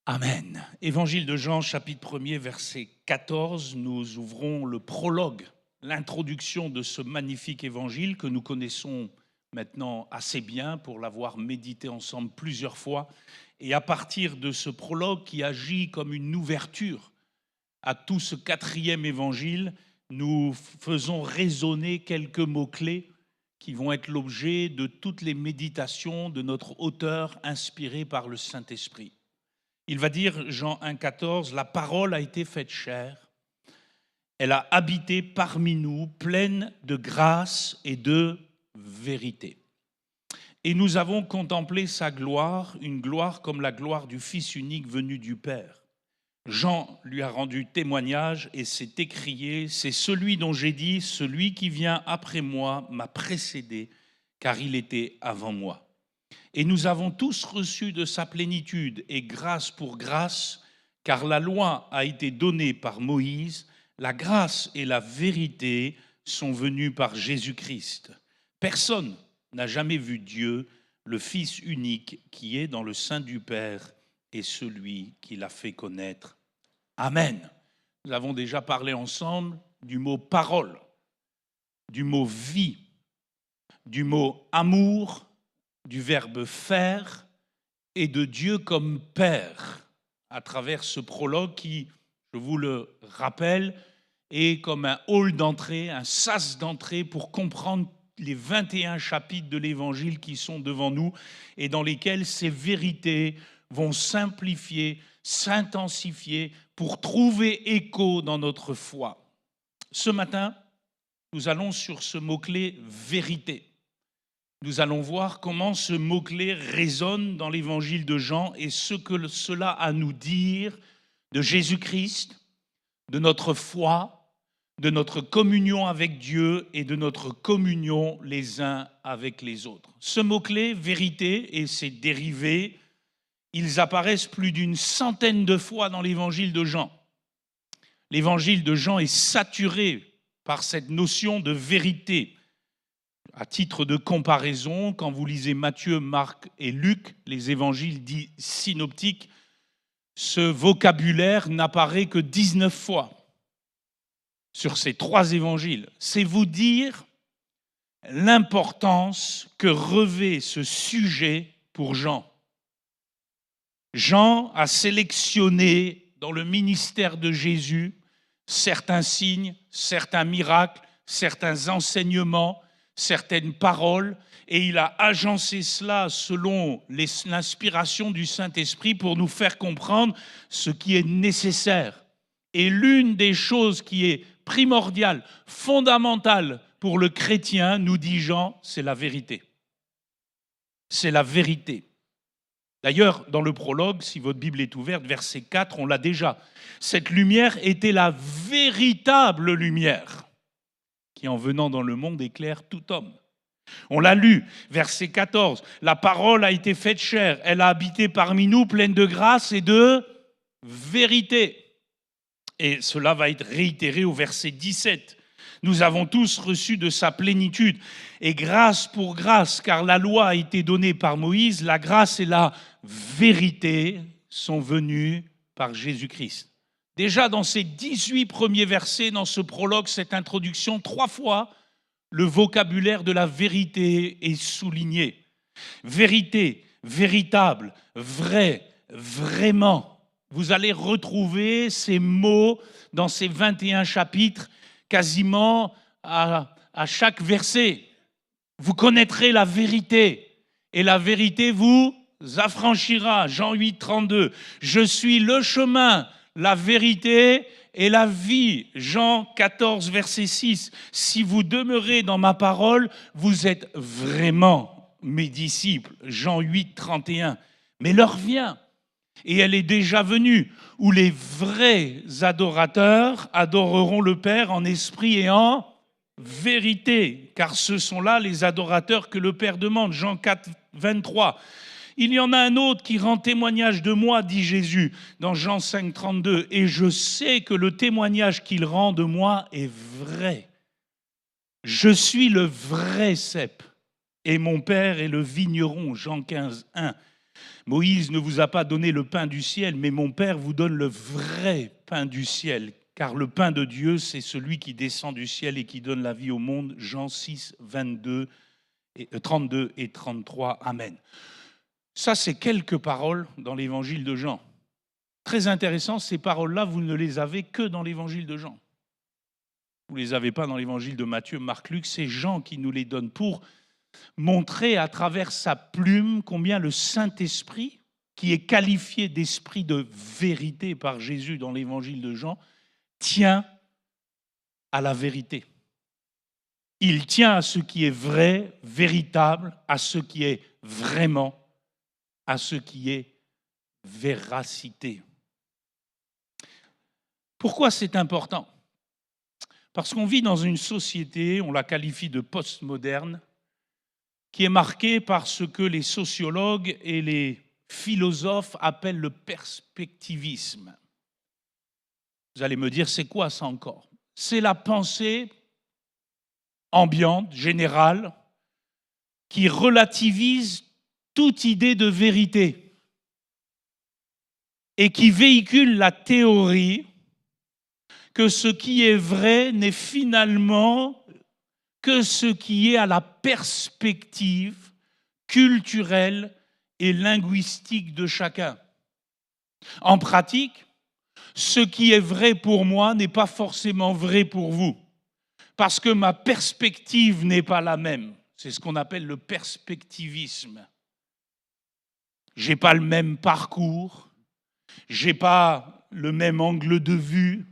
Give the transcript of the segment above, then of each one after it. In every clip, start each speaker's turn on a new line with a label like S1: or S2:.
S1: Amen. Évangile de Jean, chapitre 1er, verset 14, nous ouvrons le prologue, l'introduction de ce magnifique évangile que nous connaissons maintenant assez bien pour l'avoir médité ensemble plusieurs fois. Et à partir de ce prologue qui agit comme une ouverture à tout ce quatrième évangile, nous faisons résonner quelques mots-clés qui vont être l'objet de toutes les méditations de notre auteur inspiré par le Saint-Esprit. Il va dire, Jean 1,14, « La parole a été faite chair, elle a habité parmi nous, pleine de grâce et de vérité. Et nous avons contemplé sa gloire, une gloire comme la gloire du Fils unique venu du Père. Jean lui a rendu témoignage et s'est écrié, « C'est celui dont j'ai dit, celui qui vient après moi m'a précédé, car il était avant moi. » Et nous avons tous reçu de sa plénitude et grâce pour grâce, car la loi a été donnée par Moïse, la grâce et la vérité sont venues par Jésus-Christ. Personne n'a jamais vu Dieu, le Fils unique qui est dans le sein du Père et celui qui l'a fait connaître. Amen. Nous avons déjà parlé ensemble du mot parole, du mot vie, du mot amour, du verbe faire et de Dieu comme Père à travers ce prologue qui, je vous le rappelle, est comme un hall d'entrée, un sas d'entrée pour comprendre les 21 chapitres de l'Évangile qui sont devant nous et dans lesquels ces vérités vont simplifier, s'intensifier pour trouver écho dans notre foi. Ce matin, nous allons sur ce mot-clé « vérité ». Nous allons voir comment ce mot-clé résonne dans l'évangile de Jean et ce que cela a à nous dire de Jésus-Christ, de notre foi, de notre communion avec Dieu et de notre communion les uns avec les autres. Ce mot-clé, vérité, et ses dérivés, ils apparaissent plus d'une centaine de fois dans l'évangile de Jean. L'évangile de Jean est saturé par cette notion de vérité. À titre de comparaison, quand vous lisez Matthieu, Marc et Luc, les évangiles dits synoptiques, ce vocabulaire n'apparaît que 19 fois sur ces trois évangiles. C'est vous dire l'importance que revêt ce sujet pour Jean. Jean a sélectionné dans le ministère de Jésus certains signes, certains miracles, certains enseignements, certaines paroles, et il a agencé cela selon l'inspiration du Saint-Esprit pour nous faire comprendre ce qui est nécessaire. Et l'une des choses qui est primordiale, fondamentale pour le chrétien, nous dit Jean, c'est la vérité. C'est la vérité. D'ailleurs, dans le prologue, si votre Bible est ouverte, verset 4, on l'a déjà. Cette lumière était la véritable lumière qui, en venant dans le monde, éclaire tout homme. On l'a lu, verset 14. La parole a été faite chair, elle a habité parmi nous, pleine de grâce et de vérité. Et cela va être réitéré au verset 17. Nous avons tous reçu de sa plénitude et grâce pour grâce, car la loi a été donnée par Moïse, la grâce et la vérité sont venues par Jésus-Christ. Déjà dans ces 18 premiers versets, dans ce prologue, cette introduction, 3 fois, le vocabulaire de la vérité est souligné. Vérité, véritable, vrai, vraiment. Vous allez retrouver ces mots dans ces 21 chapitres, quasiment à chaque verset. Vous connaîtrez la vérité, et la vérité vous affranchira. Jean 8, 32. Je suis le chemin, la vérité et la vie. Jean 14, verset 6. Si vous demeurez dans ma parole, vous êtes vraiment mes disciples. Jean 8, 31. Mais l'heure vient, et elle est déjà venue, où les vrais adorateurs adoreront le Père en esprit et en vérité, car ce sont là les adorateurs que le Père demande. Jean 4, 23. Il y en a un autre qui rend témoignage de moi, dit Jésus, dans Jean 5, 32. Et je sais que le témoignage qu'il rend de moi est vrai. Je suis le vrai cep, et mon Père est le vigneron, Jean 15, 1. Moïse ne vous a pas donné le pain du ciel, mais mon Père vous donne le vrai pain du ciel. Car le pain de Dieu, c'est celui qui descend du ciel et qui donne la vie au monde. Jean 6, 32 et 33. Amen. Ça, c'est quelques paroles dans l'évangile de Jean. Très intéressant, ces paroles-là, vous ne les avez que dans l'évangile de Jean. Vous ne les avez pas dans l'évangile de Matthieu, Marc, Luc. C'est Jean qui nous les donne pour montrer à travers sa plume combien le Saint-Esprit, qui est qualifié d'esprit de vérité par Jésus dans l'évangile de Jean, tient à la vérité. Il tient à ce qui est vrai, véritable, à ce qui est vraiment, à ce qui est véracité. Pourquoi c'est important ? Parce qu'on vit dans une société, on la qualifie de postmoderne, qui est marquée par ce que les sociologues et les philosophes appellent le perspectivisme. Vous allez me dire, c'est quoi ça encore ? C'est la pensée ambiante, générale, qui relativise toute idée de vérité et qui véhicule la théorie que ce qui est vrai n'est finalement que ce qui est à la perspective culturelle et linguistique de chacun. En pratique, ce qui est vrai pour moi n'est pas forcément vrai pour vous, parce que ma perspective n'est pas la même. C'est ce qu'on appelle le perspectivisme. Je n'ai pas le même parcours, je n'ai pas le même angle de vue,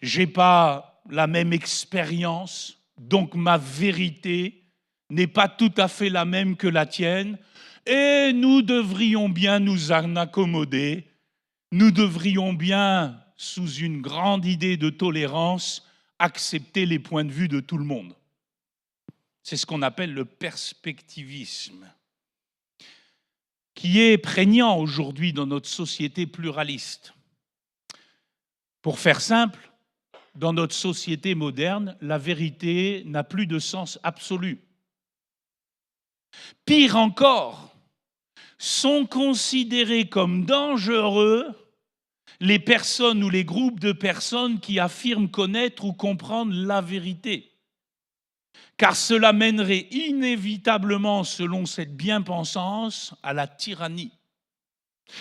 S1: je n'ai pas la même expérience, donc ma vérité n'est pas tout à fait la même que la tienne, et nous devrions bien nous en accommoder, nous devrions bien, sous une grande idée de tolérance, accepter les points de vue de tout le monde. C'est ce qu'on appelle le perspectivisme, qui est prégnant aujourd'hui dans notre société pluraliste. Pour faire simple, dans notre société moderne, la vérité n'a plus de sens absolu. Pire encore, sont considérés comme dangereux les personnes ou les groupes de personnes qui affirment connaître ou comprendre la vérité. Car cela mènerait inévitablement, selon cette bien-pensance, à la tyrannie.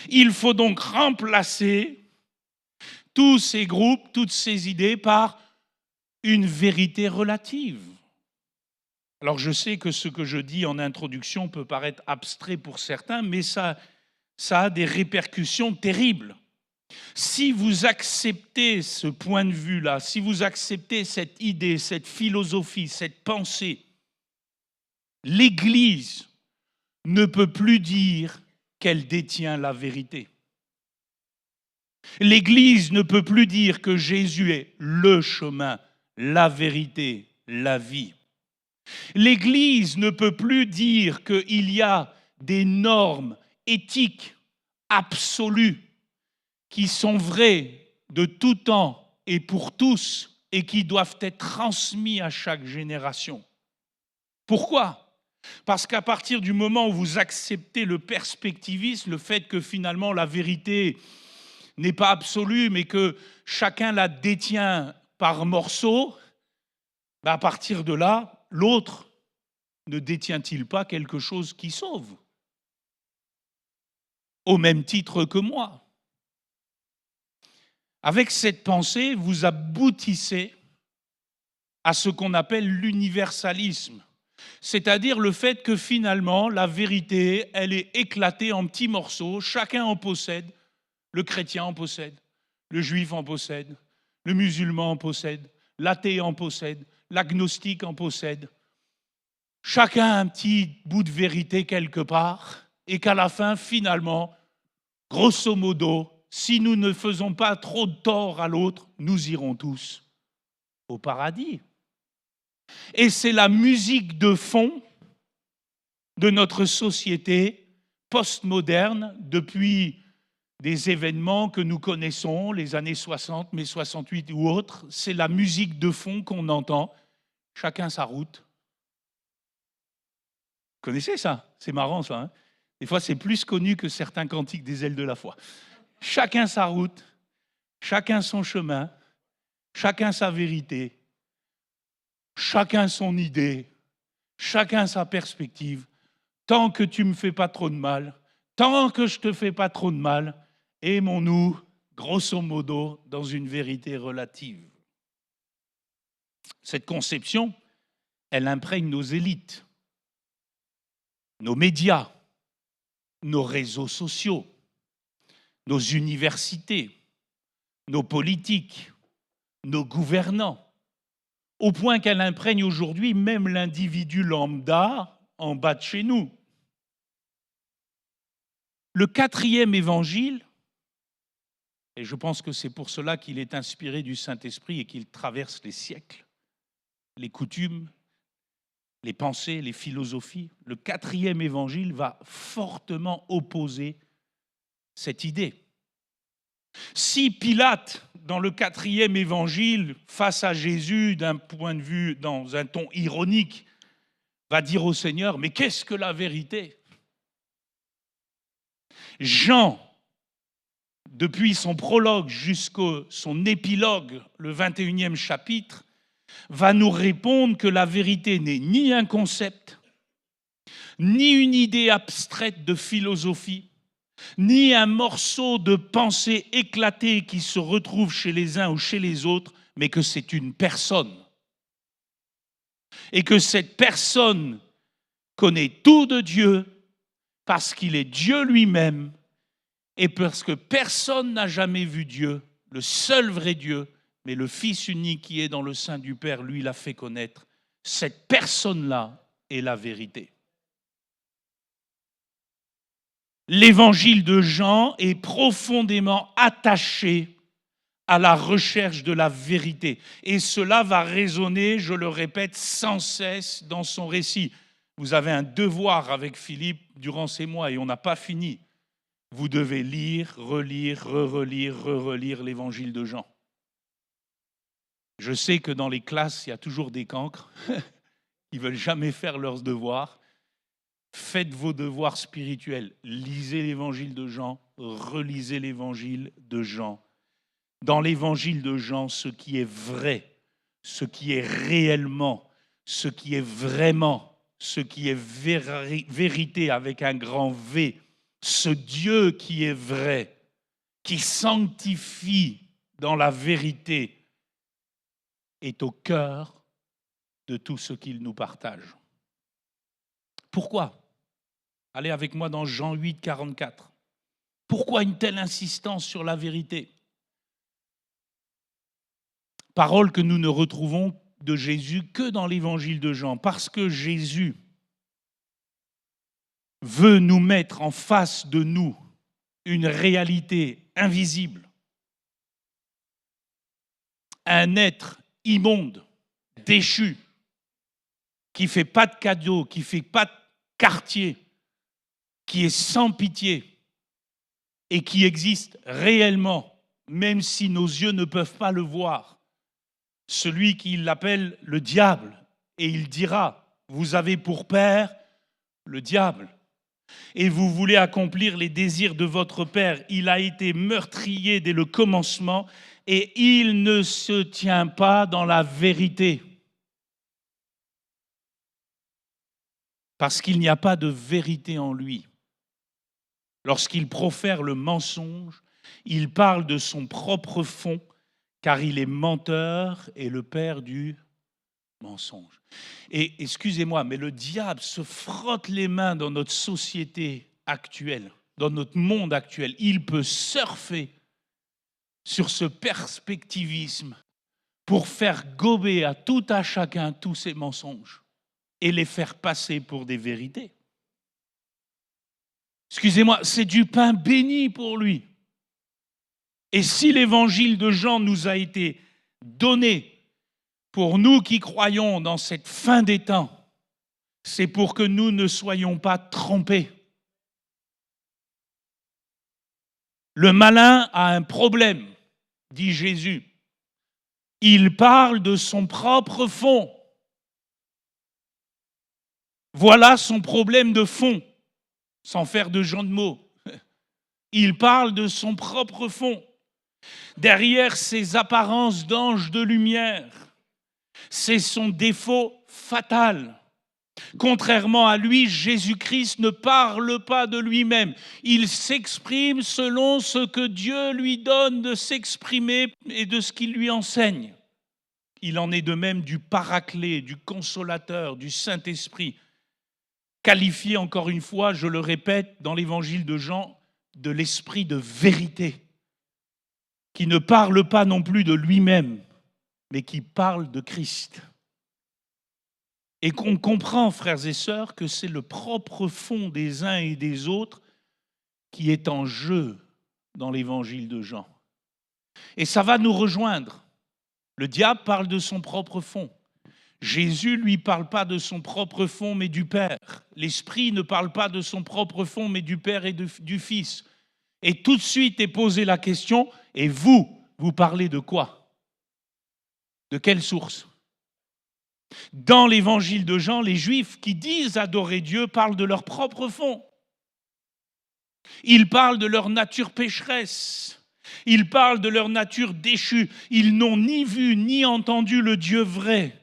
S1: Il faut donc remplacer tous ces groupes, toutes ces idées par une vérité relative. Alors je sais que ce que je dis en introduction peut paraître abstrait pour certains, mais ça a des répercussions terribles. Si vous acceptez ce point de vue-là, si vous acceptez cette idée, cette philosophie, cette pensée, l'Église ne peut plus dire qu'elle détient la vérité. L'Église ne peut plus dire que Jésus est le chemin, la vérité, la vie. L'Église ne peut plus dire qu'il y a des normes éthiques absolues qui sont vraies de tout temps et pour tous et qui doivent être transmises à chaque génération. Pourquoi ? Parce qu'à partir du moment où vous acceptez le perspectivisme, le fait que finalement la vérité n'est pas absolue, mais que chacun la détient par morceaux, à partir de là, l'autre ne détient-il pas quelque chose qui sauve ? Au même titre que moi. Avec cette pensée, vous aboutissez à ce qu'on appelle l'universalisme, c'est-à-dire le fait que finalement, la vérité, elle est éclatée en petits morceaux, chacun en possède. Le chrétien en possède, le juif en possède, le musulman en possède, l'athée en possède, l'agnostique en possède. Chacun a un petit bout de vérité quelque part, et qu'à la fin, finalement, grosso modo, si nous ne faisons pas trop de tort à l'autre, nous irons tous au paradis. Et c'est la musique de fond de notre société postmoderne depuis des événements que nous connaissons, les années 60, mai 68 ou autres, c'est la musique de fond qu'on entend, chacun sa route. Vous connaissez ça ? C'est marrant ça, hein ? Des fois, c'est plus connu que certains cantiques des ailes de la foi. Chacun sa route, chacun son chemin, chacun sa vérité, chacun son idée, chacun sa perspective. Tant que tu ne me fais pas trop de mal, tant que je ne te fais pas trop de mal, aimons-nous, grosso modo, dans une vérité relative. Cette conception, elle imprègne nos élites, nos médias, nos réseaux sociaux, nos universités, nos politiques, nos gouvernants, au point qu'elle imprègne aujourd'hui même l'individu lambda en bas de chez nous. Le 4e évangile, et je pense que c'est pour cela qu'il est inspiré du Saint-Esprit et qu'il traverse les siècles, les coutumes, les pensées, les philosophies, le 4e évangile va fortement opposer cette idée. Si Pilate, dans le 4e évangile, face à Jésus, d'un point de vue, dans un ton ironique, va dire au Seigneur, mais qu'est-ce que la vérité ? Jean, depuis son prologue jusqu'à son épilogue, le 21e chapitre, va nous répondre que la vérité n'est ni un concept, ni une idée abstraite de philosophie, ni un morceau de pensée éclatée qui se retrouve chez les uns ou chez les autres, mais que c'est une personne. Et que cette personne connaît tout de Dieu parce qu'il est Dieu lui-même et parce que personne n'a jamais vu Dieu, le seul vrai Dieu, mais le Fils unique qui est dans le sein du Père, lui l'a fait connaître. Cette personne-là est la vérité. L'évangile de Jean est profondément attaché à la recherche de la vérité. Et cela va résonner, je le répète, sans cesse dans son récit. Vous avez un devoir avec Philippe durant ces mois et on n'a pas fini. Vous devez lire, relire, re-relire l'évangile de Jean. Je sais que dans les classes, il y a toujours des cancres qui ne veulent jamais faire leurs devoirs. Faites vos devoirs spirituels. Lisez l'évangile de Jean, relisez l'évangile de Jean. Dans l'évangile de Jean, ce qui est vrai, ce qui est réellement, ce qui est vraiment, ce qui est vérité avec un grand V, ce Dieu qui est vrai, qui sanctifie dans la vérité, est au cœur de tout ce qu'il nous partage. Pourquoi ? Allez avec moi dans Jean 8, 44. Pourquoi une telle insistance sur la vérité ? Parole que nous ne retrouvons de Jésus que dans l'évangile de Jean, parce que Jésus veut nous mettre en face de nous une réalité invisible, un être immonde, déchu, qui ne fait pas de cadeaux, qui ne fait pas de quartier, qui est sans pitié et qui existe réellement, même si nos yeux ne peuvent pas le voir. Celui qui l'appelle le diable, et il dira, vous avez pour père le diable, et vous voulez accomplir les désirs de votre père. Il a été meurtrier dès le commencement, et il ne se tient pas dans la vérité. Parce qu'il n'y a pas de vérité en lui. Lorsqu'il profère le mensonge, il parle de son propre fond, car il est menteur et le père du mensonge. Et excusez-moi, mais le diable se frotte les mains dans notre société actuelle, dans notre monde actuel. Il peut surfer sur ce perspectivisme pour faire gober à tout à chacun tous ces mensonges et les faire passer pour des vérités. Excusez-moi, c'est du pain béni pour lui. Et si l'évangile de Jean nous a été donné pour nous qui croyons dans cette fin des temps, c'est pour que nous ne soyons pas trompés. Le malin a un problème, dit Jésus. Il parle de son propre fond. Voilà son problème de fond. sans faire de jeu de mots. Il parle de son propre fond. Derrière ses apparences d'ange de lumière, c'est son défaut fatal. Contrairement à lui, Jésus-Christ ne parle pas de lui-même. Il s'exprime selon ce que Dieu lui donne de s'exprimer et de ce qu'il lui enseigne. Il en est de même du Paraclet, du Consolateur, du Saint-Esprit, qualifié encore une fois, je le répète, dans l'évangile de Jean, de l'esprit de vérité, qui ne parle pas non plus de lui-même, mais qui parle de Christ. Et qu'on comprend, frères et sœurs, que c'est le propre fond des uns et des autres qui est en jeu dans l'évangile de Jean. Et ça va nous rejoindre. Le diable parle de son propre fond. Jésus, lui, parle pas de son propre fond, mais du Père. L'Esprit ne parle pas de son propre fond, mais du Père et du Fils. Et tout de suite est posée la question, et vous parlez de quoi? De quelle source? Dans l'évangile de Jean, les Juifs qui disent adorer Dieu parlent de leur propre fond. Ils parlent de leur nature pécheresse. Ils parlent de leur nature déchue. Ils n'ont ni vu ni entendu le Dieu vrai.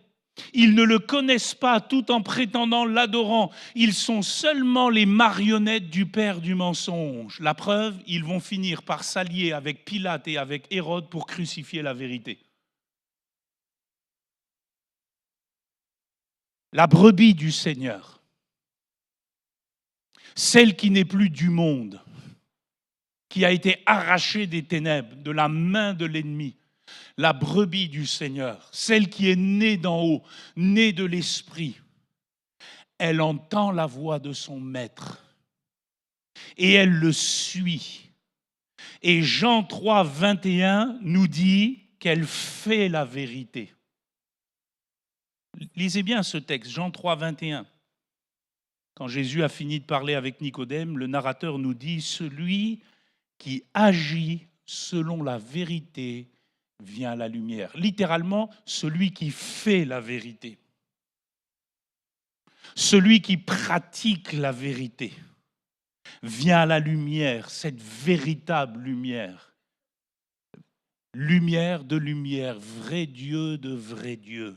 S1: Ils ne le connaissent pas tout en prétendant l'adorant. Ils sont seulement les marionnettes du père du mensonge. La preuve, ils vont finir par s'allier avec Pilate et avec Hérode pour crucifier la vérité. La brebis du Seigneur, celle qui n'est plus du monde, qui a été arrachée des ténèbres, de la main de l'ennemi, la brebis du Seigneur, celle qui est née d'en haut, née de l'Esprit, elle entend la voix de son maître et elle le suit. Et Jean 3, 21 nous dit qu'elle fait la vérité. Lisez bien ce texte, Jean 3, 21. Quand Jésus a fini de parler avec Nicodème, le narrateur nous dit « Celui qui agit selon la vérité vient à la lumière ». Littéralement, celui qui fait la vérité. Celui qui pratique la vérité vient à la lumière, cette véritable lumière. Lumière de lumière, vrai Dieu de vrai Dieu.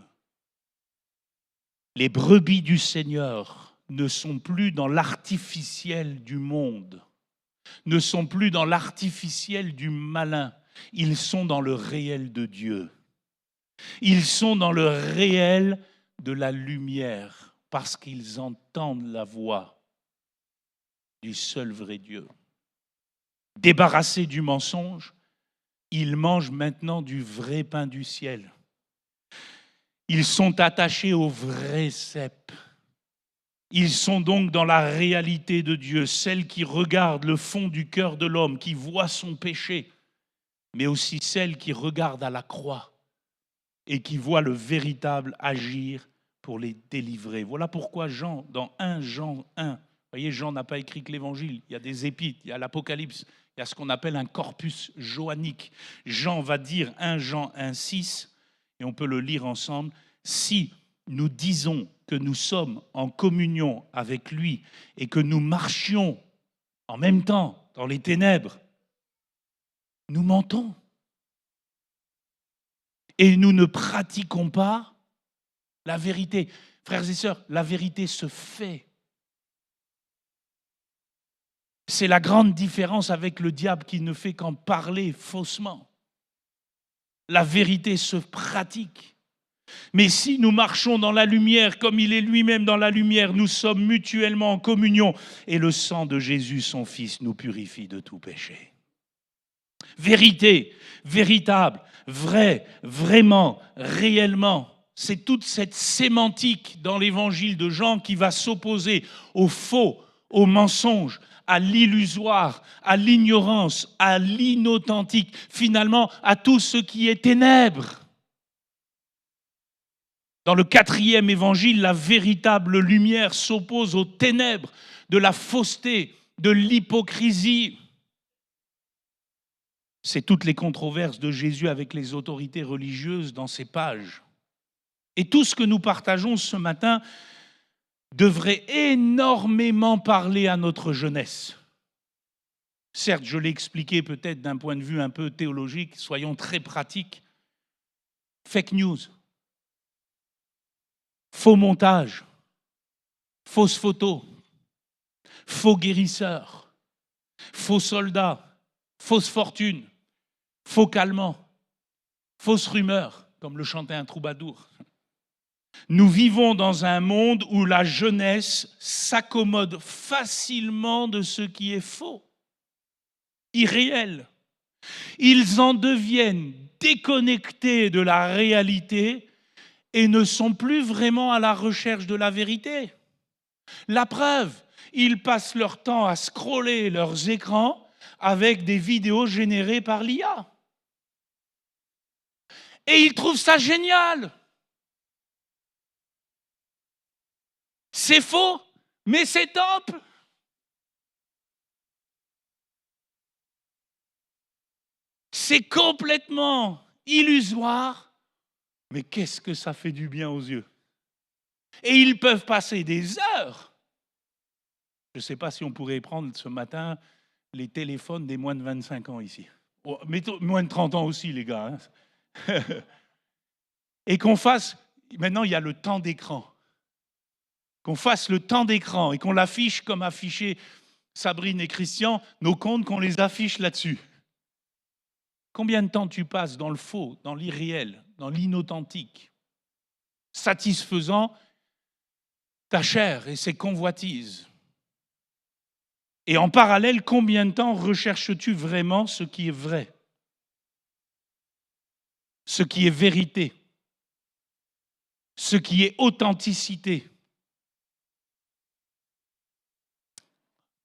S1: Les brebis du Seigneur ne sont plus dans l'artificiel du monde, ne sont plus dans l'artificiel du malin, ils sont dans le réel de Dieu. Ils sont dans le réel de la lumière, parce qu'ils entendent la voix du seul vrai Dieu. Débarrassés du mensonge, ils mangent maintenant du vrai pain du ciel. Ils sont attachés au vrai cep. Ils sont donc dans la réalité de Dieu, celle qui regarde le fond du cœur de l'homme, qui voit son péché, mais aussi celle qui regarde à la croix et qui voit le véritable agir pour les délivrer. Voilà pourquoi Jean, dans 1 Jean 1, vous voyez, Jean n'a pas écrit que l'Évangile, il y a des épîtres, il y a l'Apocalypse, il y a ce qu'on appelle un corpus johannique. Jean va dire 1 Jean 1, 6, et on peut le lire ensemble, si nous disons que nous sommes en communion avec lui et que nous marchions en même temps dans les ténèbres, nous mentons. Et nous ne pratiquons pas la vérité. Frères et sœurs, la vérité se fait. C'est la grande différence avec le diable qui ne fait qu'en parler faussement. La vérité se pratique. Mais si nous marchons dans la lumière, comme il est lui-même dans la lumière, nous sommes mutuellement en communion. Et le sang de Jésus, son Fils, nous purifie de tout péché. Vérité, véritable, vrai, vraiment, réellement. C'est toute cette sémantique dans l'évangile de Jean qui va s'opposer au faux, au mensonge, à l'illusoire, à l'ignorance, à l'inauthentique, finalement à tout ce qui est ténèbres. Dans le 4e évangile, la véritable lumière s'oppose aux ténèbres de la fausseté, de l'hypocrisie. C'est toutes les controverses de Jésus avec les autorités religieuses dans ces pages. Et tout ce que nous partageons ce matin devrait énormément parler à notre jeunesse. Certes, je l'ai expliqué peut-être d'un point de vue un peu théologique, soyons très pratiques. Fake news, faux montage, fausses photos, faux guérisseurs, faux soldats, fausses fortunes, faux calmants, fausses rumeurs, comme le chantait un troubadour. Nous vivons dans un monde où la jeunesse s'accommode facilement de ce qui est faux, irréel. Ils en deviennent déconnectés de la réalité et ne sont plus vraiment à la recherche de la vérité. La preuve, ils passent leur temps à scroller leurs écrans avec des vidéos générées par l'IA. Et ils trouvent ça génial. C'est faux, mais c'est top. C'est complètement illusoire, mais qu'est-ce que ça fait du bien aux yeux. Et ils peuvent passer des heures. Je ne sais pas si on pourrait prendre ce matin les téléphones des moins de 25 ans ici. Oh, mais moins de 30 ans aussi, les gars. Hein. Et qu'on fasse, maintenant il y a le temps d'écran. Qu'on fasse le temps d'écran et qu'on l'affiche comme affiché Sabrine et Christian, nos comptes, qu'on les affiche là-dessus. Combien de temps tu passes dans le faux, dans l'irréel, dans l'inauthentique, satisfaisant ta chair et ses convoitises? Et en parallèle, combien de temps recherches-tu vraiment ce qui est vrai, ce qui est vérité, ce qui est authenticité?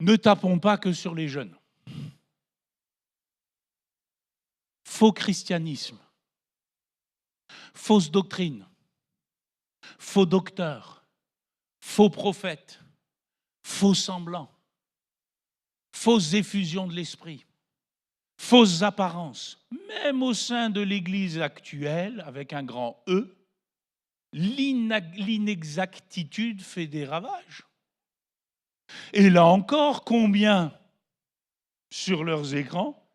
S1: Ne tapons pas que sur les jeunes. Faux christianisme, fausse doctrine, faux docteurs, faux prophètes, faux semblants, fausses effusions de l'esprit, fausses apparences. Même au sein de l'Église actuelle, avec un grand E, l'inexactitude fait des ravages. Et là encore, combien sur leurs écrans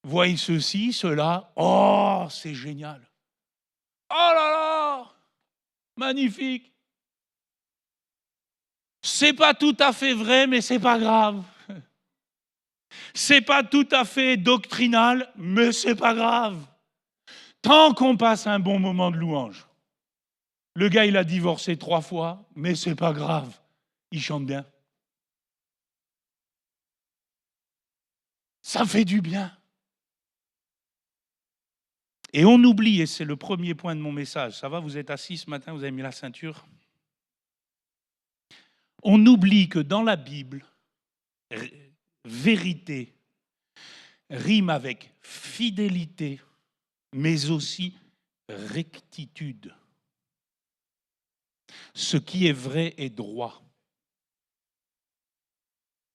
S1: voient ceci, cela, oh, c'est génial. Oh là là, magnifique. C'est pas tout à fait vrai, mais c'est pas grave. C'est pas tout à fait doctrinal, mais c'est pas grave. Tant qu'on passe un bon moment de louange. Le gars, il a divorcé 3 fois, mais c'est pas grave. Il chante bien. Ça fait du bien. Et on oublie, et c'est le premier point de mon message, ça va, vous êtes assis ce matin, vous avez mis la ceinture? On oublie que dans la Bible, vérité rime avec fidélité, mais aussi rectitude. Ce qui est vrai est droit.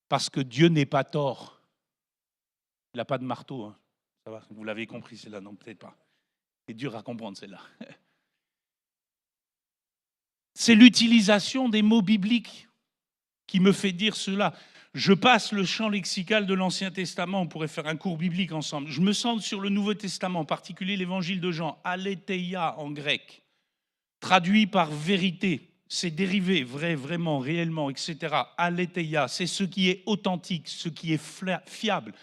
S1: Parce que Dieu n'est pas tort. Il n'a pas de marteau. Hein. Ça va, vous l'avez compris, celle-là, non, peut-être pas. C'est dur à comprendre, celle-là. C'est l'utilisation des mots bibliques qui me fait dire cela. Je passe le champ lexical de l'Ancien Testament, on pourrait faire un cours biblique ensemble. Je me centre sur le Nouveau Testament, en particulier l'Évangile de Jean, aletheia en grec, traduit par vérité. C'est dérivé, vrai, vraiment, réellement, etc. Aletheia, c'est ce qui est authentique, ce qui est fiable,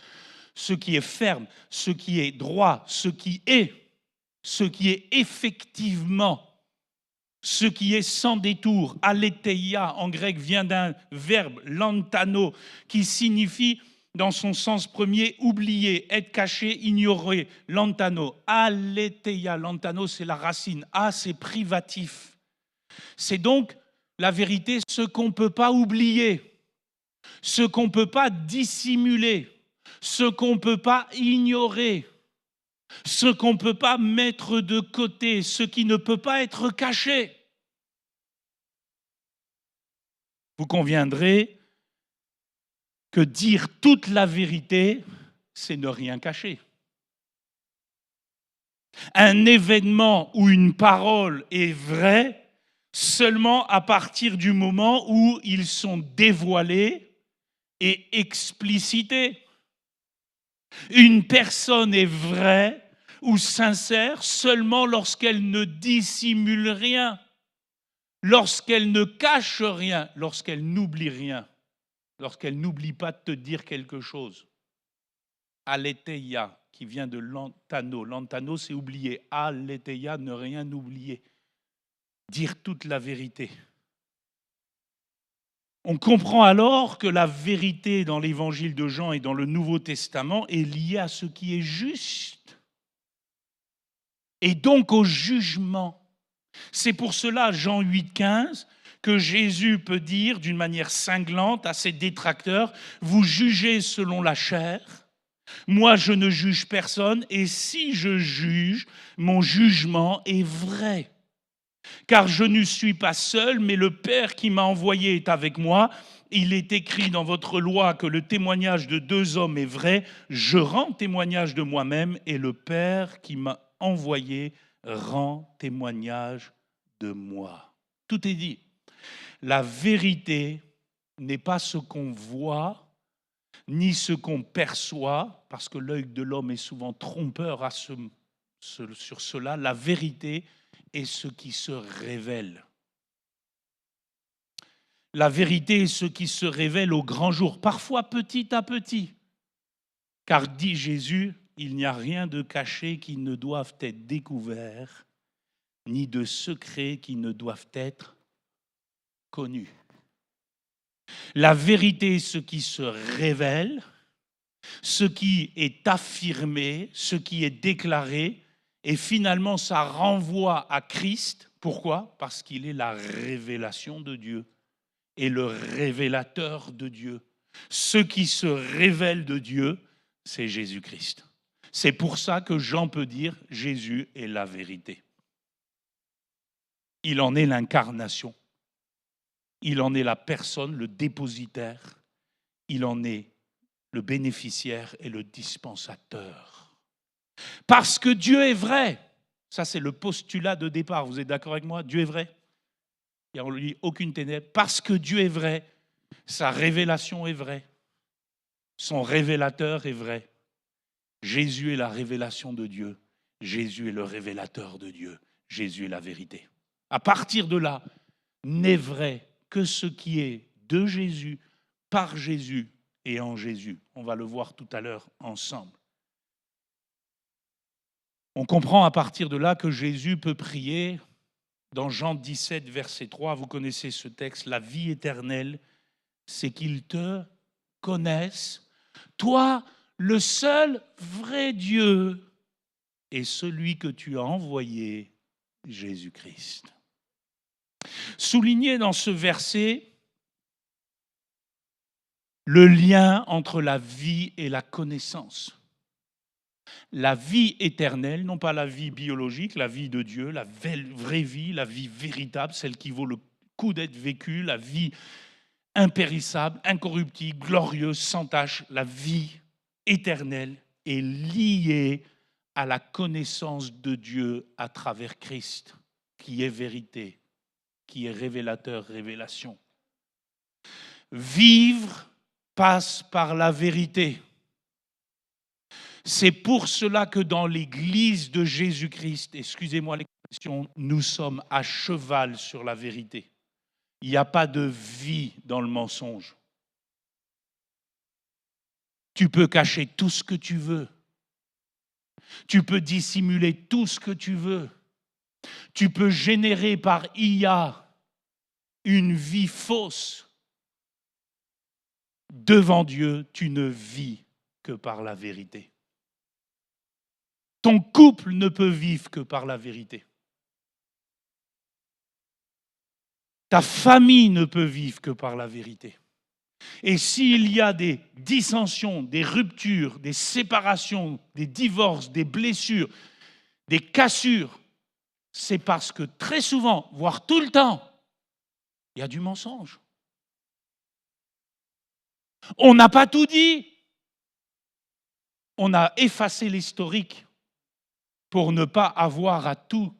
S1: ce qui est ferme, ce qui est droit, ce qui est effectivement, ce qui est sans détour. Aletheia en grec vient d'un verbe lantano qui signifie dans son sens premier oublier, être caché, ignorer. Lantano. Aletheia, lantano c'est la racine. A c'est privatif. C'est donc la vérité, ce qu'on ne peut pas oublier, ce qu'on ne peut pas dissimuler, ce qu'on ne peut pas ignorer, ce qu'on ne peut pas mettre de côté, ce qui ne peut pas être caché. Vous conviendrez que dire toute la vérité, c'est ne rien cacher. Un événement ou une parole est vraie, seulement à partir du moment où ils sont dévoilés et explicités. Une personne est vraie ou sincère seulement lorsqu'elle ne dissimule rien, lorsqu'elle ne cache rien, lorsqu'elle n'oublie rien, lorsqu'elle n'oublie pas de te dire quelque chose. Aletheia, qui vient de lantano. Lantano, c'est oublier. Aletheia, ne rien oublier. Dire toute la vérité. On comprend alors que la vérité dans l'évangile de Jean et dans le Nouveau Testament est liée à ce qui est juste. Et donc au jugement. C'est pour cela, Jean 8,15, que Jésus peut dire d'une manière cinglante à ses détracteurs, « Vous jugez selon la chair, moi je ne juge personne, et si je juge, mon jugement est vrai. Car je ne suis pas seul, mais le Père qui m'a envoyé est avec moi. Il est écrit dans votre loi que le témoignage de 2 hommes est vrai. Je rends témoignage de moi-même, et le Père qui m'a envoyé rend témoignage de moi. » Tout est dit. La vérité n'est pas ce qu'on voit, ni ce qu'on perçoit, parce que l'œil de l'homme est souvent trompeur sur cela. La vérité est ce qui se révèle. La vérité est ce qui se révèle au grand jour, parfois petit à petit. Car, dit Jésus, il n'y a rien de caché qui ne doive être découvert, ni de secret qui ne doivent être connus. La vérité est ce qui se révèle, ce qui est affirmé, ce qui est déclaré, et finalement ça renvoie à Christ. Pourquoi ? Parce qu'il est la révélation de Dieu et le révélateur de Dieu. Ce qui se révèle de Dieu, c'est Jésus-Christ. C'est pour ça que Jean peut dire « Jésus est la vérité ». Il en est l'incarnation. Il en est la personne, le dépositaire. Il en est le bénéficiaire et le dispensateur. Parce que Dieu est vrai. Ça, c'est le postulat de départ. Vous êtes d'accord avec moi ? Dieu est vrai. Il n'y a en lui aucune ténèbre. Parce que Dieu est vrai, sa révélation est vraie. Son révélateur est vrai. Jésus est la révélation de Dieu. Jésus est le révélateur de Dieu. Jésus est la vérité. À partir de là, n'est vrai que ce qui est de Jésus, par Jésus et en Jésus. On va le voir tout à l'heure ensemble. On comprend à partir de là que Jésus peut prier dans Jean 17, verset 3. Vous connaissez ce texte. La vie éternelle, c'est qu'ils te connaissent, toi, le seul vrai Dieu, et celui que tu as envoyé, Jésus-Christ. Souligné dans ce verset le lien entre la vie et la connaissance. La vie éternelle, non pas la vie biologique, la vie de Dieu, la vraie vie, la vie véritable, celle qui vaut le coup d'être vécue, la vie impérissable, incorruptible, glorieuse, sans tache, la vie éternelle est liée à la connaissance de Dieu à travers Christ, qui est vérité, qui est révélateur, révélation. Vivre passe par la vérité. C'est pour cela que dans l'Église de Jésus-Christ, excusez-moi l'expression, nous sommes à cheval sur la vérité. Il n'y a pas de vie dans le mensonge. Tu peux cacher tout ce que tu veux. Tu peux dissimuler tout ce que tu veux. Tu peux générer par IA une vie fausse. Devant Dieu, tu ne vis que par la vérité. Ton couple ne peut vivre que par la vérité. Ta famille ne peut vivre que par la vérité. Et s'il y a des dissensions, des ruptures, des séparations, des divorces, des blessures, des cassures, c'est parce que très souvent, voire tout le temps, il y a du mensonge. On n'a pas tout dit. On a effacé l'historique pour ne pas avoir à tout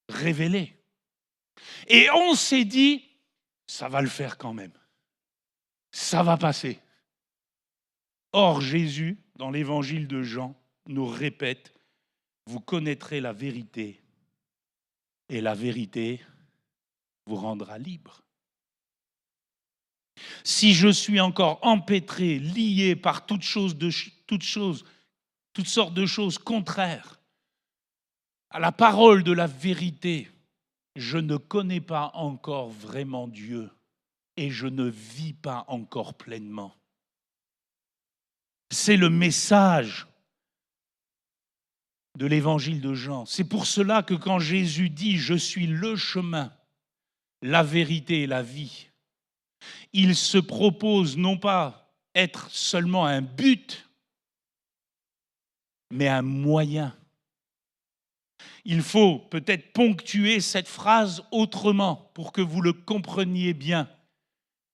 S1: révéler. Et on s'est dit, ça va le faire quand même. Ça va passer. Or, Jésus, dans l'évangile de Jean, nous répète, vous connaîtrez la vérité et la vérité vous rendra libre. Si je suis encore empêtré, lié par toutes sortes de choses contraires à la parole de la vérité, je ne connais pas encore vraiment Dieu et je ne vis pas encore pleinement. C'est le message de l'évangile de Jean. C'est pour cela que quand Jésus dit « Je suis le chemin, la vérité et la vie », il se propose non pas être seulement un but, mais un moyen. Il faut peut-être ponctuer cette phrase autrement pour que vous le compreniez bien.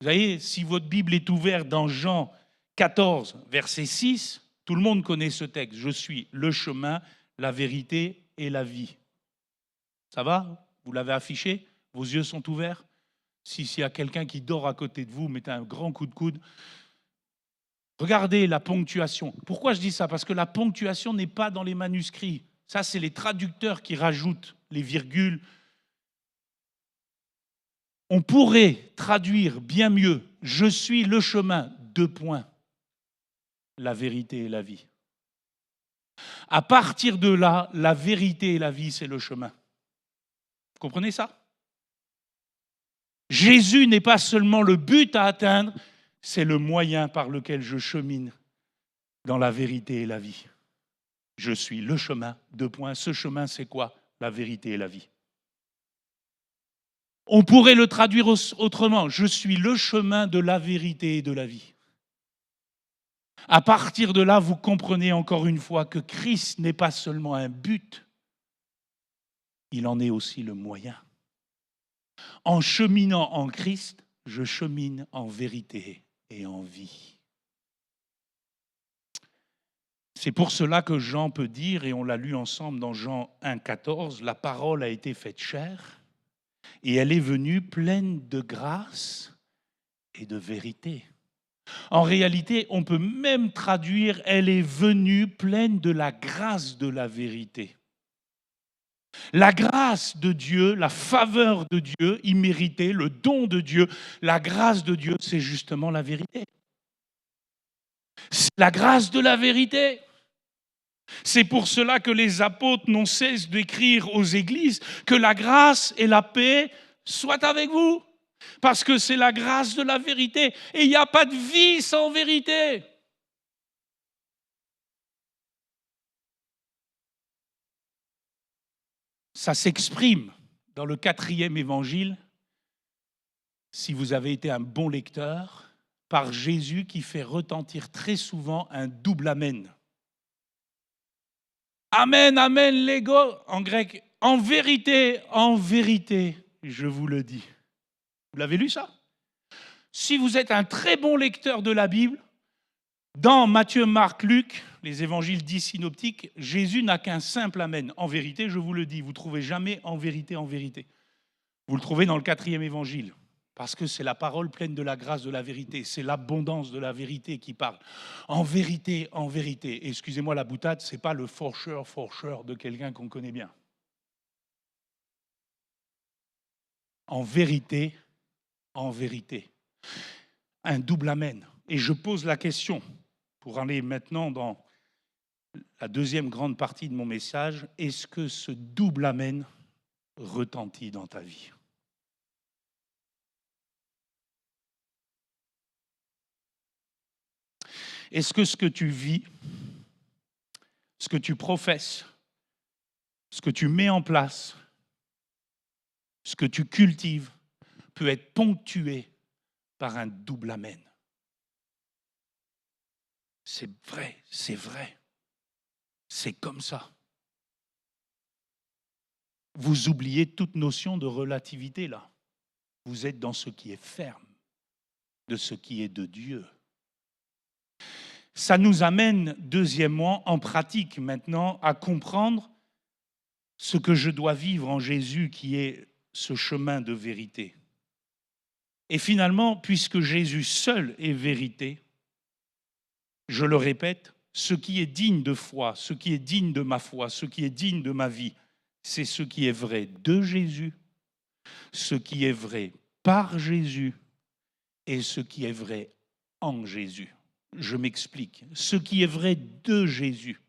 S1: Vous voyez, si votre Bible est ouverte dans Jean 14, verset 6, tout le monde connaît ce texte. Je suis le chemin, la vérité et la vie. Ça va? Vous l'avez affiché? Vos yeux sont ouverts? S'il y a quelqu'un qui dort à côté de vous, mettez un grand coup de coude. Regardez la ponctuation. Pourquoi je dis ça? Parce que la ponctuation n'est pas dans les manuscrits. Ça, c'est les traducteurs qui rajoutent les virgules. On pourrait traduire bien mieux « Je suis le chemin, : la vérité et la vie ». À partir de là, la vérité et la vie, c'est le chemin. Vous comprenez ça? Jésus n'est pas seulement le but à atteindre, c'est le moyen par lequel je chemine dans la vérité et la vie. Je suis le chemin, : ce chemin, c'est quoi? La vérité et la vie. On pourrait le traduire autrement. Je suis le chemin de la vérité et de la vie. À partir de là, vous comprenez encore une fois que Christ n'est pas seulement un but, il en est aussi le moyen. En cheminant en Christ, je chemine en vérité et en vie. C'est pour cela que Jean peut dire, et on l'a lu ensemble dans Jean 1, 14, la parole a été faite chair et elle est venue pleine de grâce et de vérité. En réalité, on peut même traduire « elle est venue pleine de la grâce de la vérité ». La grâce de Dieu, la faveur de Dieu imméritée, le don de Dieu, la grâce de Dieu, c'est justement la vérité. C'est la grâce de la vérité. C'est pour cela que les apôtres n'ont cesse d'écrire aux églises que la grâce et la paix soient avec vous. Parce que c'est la grâce de la vérité. Et il n'y a pas de vie sans vérité. Ça s'exprime dans le 4e évangile, si vous avez été un bon lecteur, par Jésus qui fait retentir très souvent un double amen. Amen, amen, lego, en grec. En vérité, je vous le dis. Vous l'avez lu ça? Si vous êtes un très bon lecteur de la Bible, dans Matthieu, Marc, Luc, les évangiles dits synoptiques, Jésus n'a qu'un simple amen. En vérité, je vous le dis, vous ne trouvez jamais en vérité, en vérité. Vous le trouvez dans le 4e évangile, parce que c'est la parole pleine de la grâce de la vérité. C'est l'abondance de la vérité qui parle. En vérité, en vérité. Excusez-moi la boutade, ce n'est pas le forcheur de quelqu'un qu'on connaît bien. En vérité, en vérité. Un double amen. Et je pose la question, pour aller maintenant dans la deuxième grande partie de mon message, est-ce que ce double amen retentit dans ta vie? Est-ce que ce que tu vis, ce que tu professes, ce que tu mets en place, ce que tu cultives, peut être ponctué par un double amen? C'est vrai, c'est vrai. C'est comme ça. Vous oubliez toute notion de relativité là. Vous êtes dans ce qui est ferme, de ce qui est de Dieu. Ça nous amène, deuxièmement, en pratique maintenant, à comprendre ce que je dois vivre en Jésus, qui est ce chemin de vérité. Et finalement, puisque Jésus seul est vérité, je le répète, ce qui est digne de foi, ce qui est digne de ma foi, ce qui est digne de ma vie, c'est ce qui est vrai de Jésus, ce qui est vrai par Jésus et ce qui est vrai en Jésus. Je m'explique. Ce qui est vrai de Jésus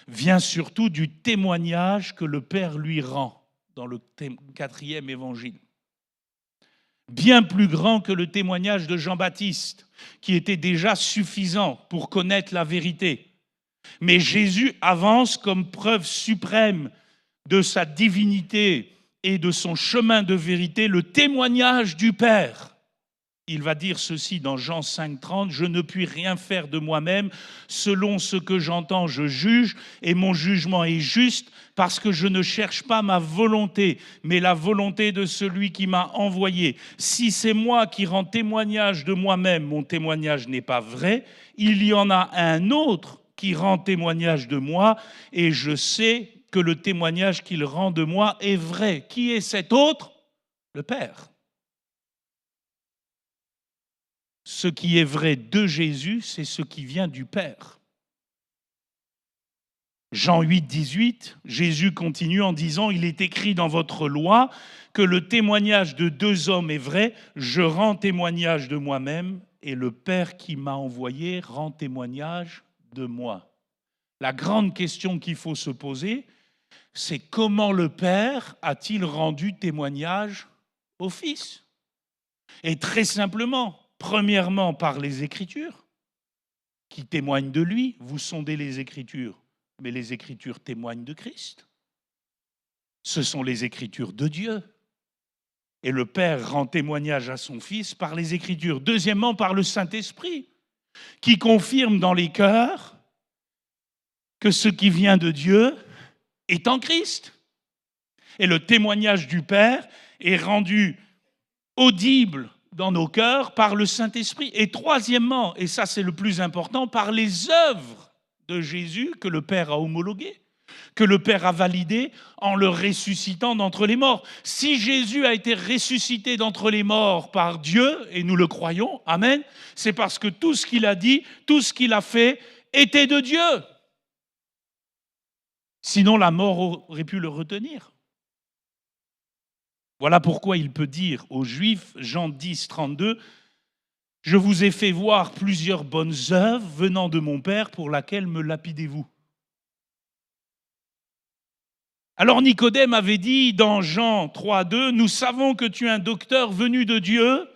S1: vient surtout du témoignage que le Père lui rend dans le 4e évangile. Bien plus grand que le témoignage de Jean-Baptiste, qui était déjà suffisant pour connaître la vérité. Mais Jésus avance comme preuve suprême de sa divinité et de son chemin de vérité, le témoignage du Père. Il va dire ceci dans Jean 5,30, « Je ne puis rien faire de moi-même, selon ce que j'entends, je juge, et mon jugement est juste, parce que je ne cherche pas ma volonté, mais la volonté de celui qui m'a envoyé. Si c'est moi qui rends témoignage de moi-même, mon témoignage n'est pas vrai, il y en a un autre qui rend témoignage de moi, et je sais que le témoignage qu'il rend de moi est vrai. » Qui est cet autre ? Le Père. Ce qui est vrai de Jésus, c'est ce qui vient du Père. Jean 8, 18, Jésus continue en disant « Il est écrit dans votre loi que le témoignage de 2 hommes est vrai. Je rends témoignage de moi-même et le Père qui m'a envoyé rend témoignage de moi. » La grande question qu'il faut se poser, c'est comment le Père a-t-il rendu témoignage au Fils ? Et très simplement, premièrement par les Écritures, qui témoignent de lui. Vous sondez les Écritures, mais les Écritures témoignent de Christ. Ce sont les Écritures de Dieu. Et le Père rend témoignage à son Fils par les Écritures. Deuxièmement, par le Saint-Esprit, qui confirme dans les cœurs que ce qui vient de Dieu est en Christ. Et le témoignage du Père est rendu audible dans nos cœurs par le Saint-Esprit. Et troisièmement, et ça c'est le plus important, par les œuvres de Jésus que le Père a homologuées, que le Père a validées en le ressuscitant d'entre les morts. Si Jésus a été ressuscité d'entre les morts par Dieu, et nous le croyons, amen, c'est parce que tout ce qu'il a dit, tout ce qu'il a fait était de Dieu. Sinon la mort aurait pu le retenir. Voilà pourquoi il peut dire aux Juifs, Jean 10, 32, « Je vous ai fait voir plusieurs bonnes œuvres venant de mon Père, pour laquelle me lapidez-vous » Alors Nicodème avait dit dans Jean 3, 2, « Nous savons que tu es un docteur venu de Dieu,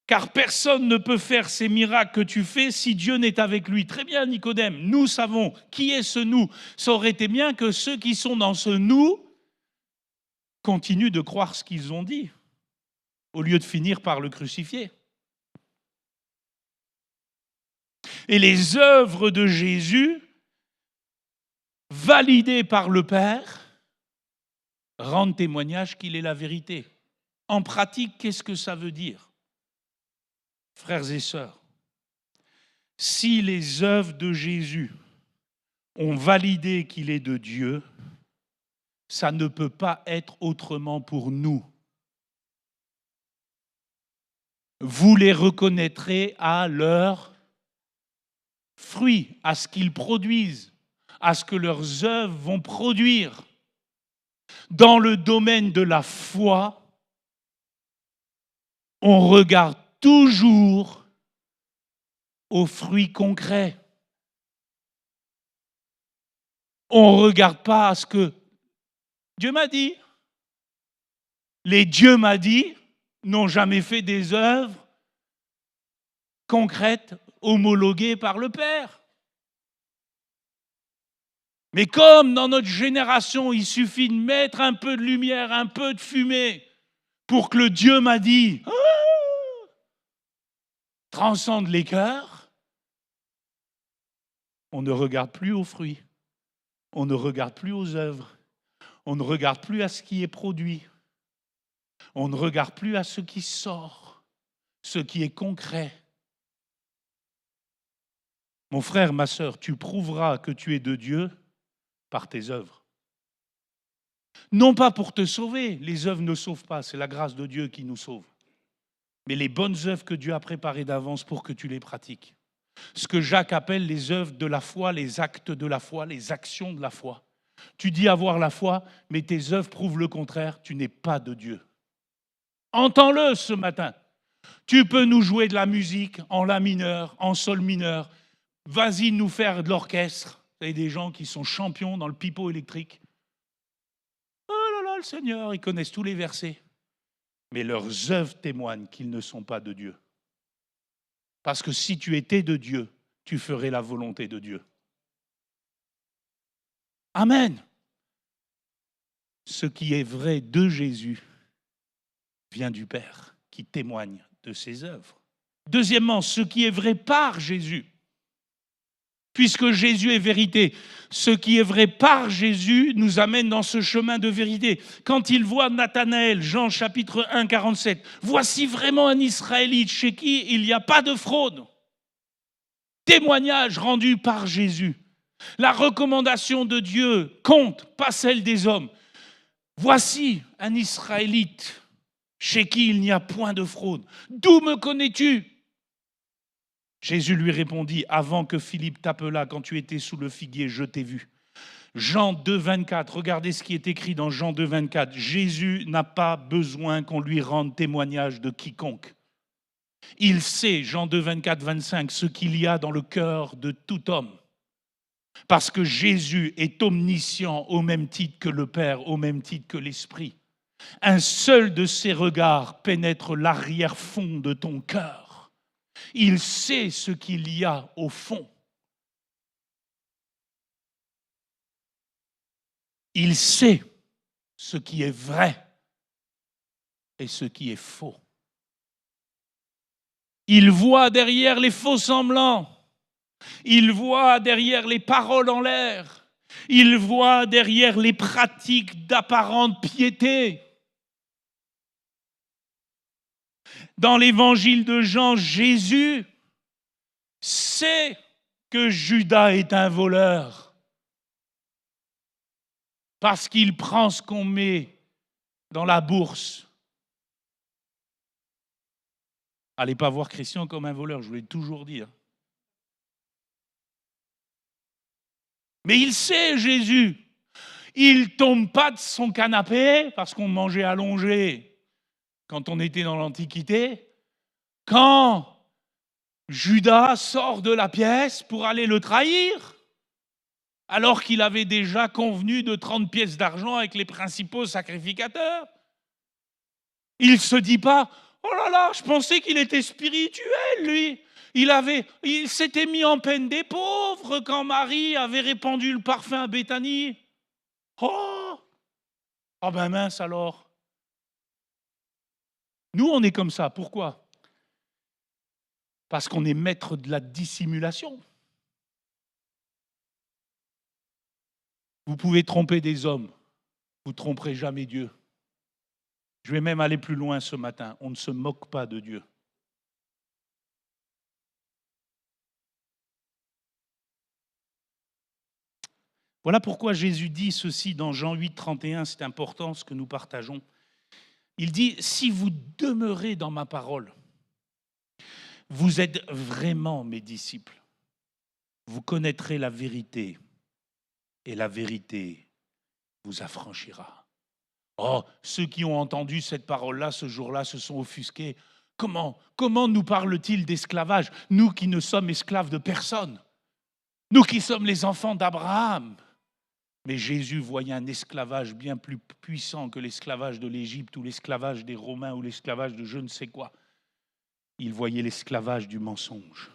S1: car personne ne peut faire ces miracles que tu fais si Dieu n'est avec lui. » Très bien Nicodème, nous savons. Qui est ce nous ? Ça aurait été bien que ceux qui sont dans ce nous continuent de croire ce qu'ils ont dit, au lieu de finir par le crucifier. Et les œuvres de Jésus, validées par le Père, rendent témoignage qu'il est la vérité. En pratique, qu'est-ce que ça veut dire ? Frères et sœurs, si les œuvres de Jésus ont validé qu'il est de Dieu, ça ne peut pas être autrement pour nous. Vous les reconnaîtrez à leurs fruits, à ce qu'ils produisent, à ce que leurs œuvres vont produire. Dans le domaine de la foi, on regarde toujours aux fruits concrets. On ne regarde pas à ce que Dieu m'a dit. Les Dieu m'a dit n'ont jamais fait des œuvres concrètes homologuées par le Père. Mais comme dans notre génération, il suffit de mettre un peu de lumière, un peu de fumée, pour que le Dieu m'a dit transcende les cœurs, on ne regarde plus aux fruits, on ne regarde plus aux œuvres, on ne regarde plus à ce qui est produit, on ne regarde plus à ce qui sort, ce qui est concret. Mon frère, ma sœur, tu prouveras que tu es de Dieu par tes œuvres. Non pas pour te sauver, les œuvres ne sauvent pas, c'est la grâce de Dieu qui nous sauve. Mais les bonnes œuvres que Dieu a préparées d'avance pour que tu les pratiques. Ce que Jacques appelle les œuvres de la foi, les actes de la foi, les actions de la foi. Tu dis avoir la foi, mais tes œuvres prouvent le contraire, tu n'es pas de Dieu. Entends-le ce matin. Tu peux nous jouer de la musique en la mineur, en sol mineur. Vas-y nous faire de l'orchestre. Vous avez des gens qui sont champions dans le pipeau électrique. Oh là là, le Seigneur, ils connaissent tous les versets. Mais leurs œuvres témoignent qu'ils ne sont pas de Dieu. Parce que si tu étais de Dieu, tu ferais la volonté de Dieu. Amen. Ce qui est vrai de Jésus vient du Père, qui témoigne de ses œuvres. Deuxièmement, ce qui est vrai par Jésus, puisque Jésus est vérité, ce qui est vrai par Jésus nous amène dans ce chemin de vérité. Quand il voit Nathanaël, Jean chapitre 1, 47, voici vraiment un Israélite chez qui il n'y a pas de fraude. Témoignage rendu par Jésus. La recommandation de Dieu compte, pas celle des hommes. Voici un Israélite chez qui il n'y a point de fraude. D'où me connais-tu ? Jésus lui répondit, avant que Philippe t'appelât, quand tu étais sous le figuier, je t'ai vu. Jean 2, 24, regardez ce qui est écrit dans Jean 2, 24. Jésus n'a pas besoin qu'on lui rende témoignage de quiconque. Il sait, Jean 2, 24, 25, ce qu'il y a dans le cœur de tout homme. Parce que Jésus est omniscient au même titre que le Père, au même titre que l'Esprit. Un seul de ses regards pénètre l'arrière-fond de ton cœur. Il sait ce qu'il y a au fond. Il sait ce qui est vrai et ce qui est faux. Il voit derrière les faux semblants. Il voit derrière les paroles en l'air. Il voit derrière les pratiques d'apparente piété. Dans l'évangile de Jean, Jésus sait que Judas est un voleur parce qu'il prend ce qu'on met dans la bourse. Allez pas voir Christian comme un voleur, je vous l'ai toujours dit. Mais il sait, Jésus. Il ne tombe pas de son canapé parce qu'on mangeait allongé quand on était dans l'Antiquité. Quand Judas sort de la pièce pour aller le trahir, alors qu'il avait déjà convenu de 30 pièces d'argent avec les principaux sacrificateurs. Il ne se dit pas, oh là là, je pensais qu'il était spirituel, lui. Il s'était mis en peine des pauvres quand Marie avait répandu le parfum à Béthanie. Oh ben mince alors. Nous, on est comme ça. Pourquoi ? Parce qu'on est maître de la dissimulation. Vous pouvez tromper des hommes, vous ne tromperez jamais Dieu. Je vais même aller plus loin ce matin. On ne se moque pas de Dieu. Voilà pourquoi Jésus dit ceci dans Jean 8, 31, c'est important ce que nous partageons. Il dit, si vous demeurez dans ma parole, vous êtes vraiment mes disciples. Vous connaîtrez la vérité et la vérité vous affranchira. Oh, ceux qui ont entendu cette parole-là, ce jour-là, se sont offusqués. Comment nous parle-t-il d'esclavage ? Nous qui ne sommes esclaves de personne. Nous qui sommes les enfants d'Abraham. Mais Jésus voyait un esclavage bien plus puissant que l'esclavage de l'Égypte ou l'esclavage des Romains ou l'esclavage de je ne sais quoi. Il voyait l'esclavage du mensonge,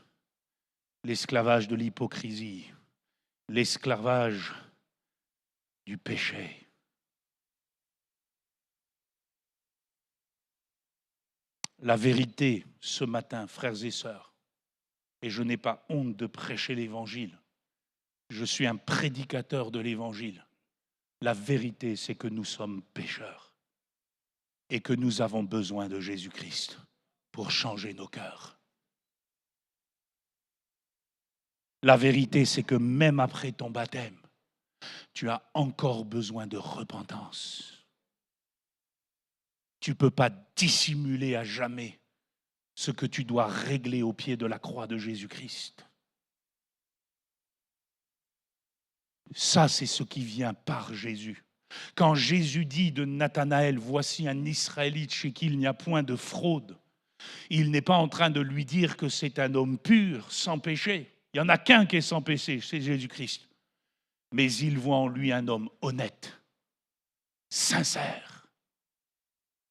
S1: l'esclavage de l'hypocrisie, l'esclavage du péché. La vérité ce matin, frères et sœurs, et je n'ai pas honte de prêcher l'Évangile, je suis un prédicateur de l'Évangile. La vérité, c'est que nous sommes pécheurs et que nous avons besoin de Jésus-Christ pour changer nos cœurs. La vérité, c'est que même après ton baptême, tu as encore besoin de repentance. Tu ne peux pas dissimuler à jamais ce que tu dois régler au pied de la croix de Jésus-Christ. Ça, c'est ce qui vient par Jésus. Quand Jésus dit de Nathanaël, voici un Israélite chez qui il n'y a point de fraude, il n'est pas en train de lui dire que c'est un homme pur, sans péché. Il n'y en a qu'un qui est sans péché, c'est Jésus-Christ. Mais il voit en lui un homme honnête, sincère,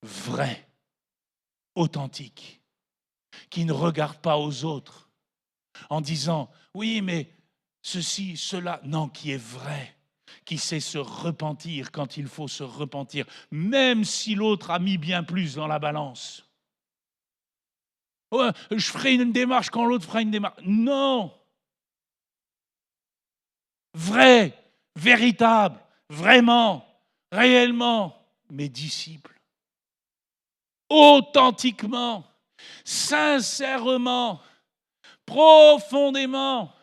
S1: vrai, authentique, qui ne regarde pas aux autres en disant « oui, mais ceci, cela », non, qui est vrai, qui sait se repentir quand il faut se repentir, même si l'autre a mis bien plus dans la balance. Ouais, je ferai une démarche quand l'autre fera une démarche. Non. Vrai, véritable, vraiment, réellement, mes disciples. Authentiquement, sincèrement, profondément.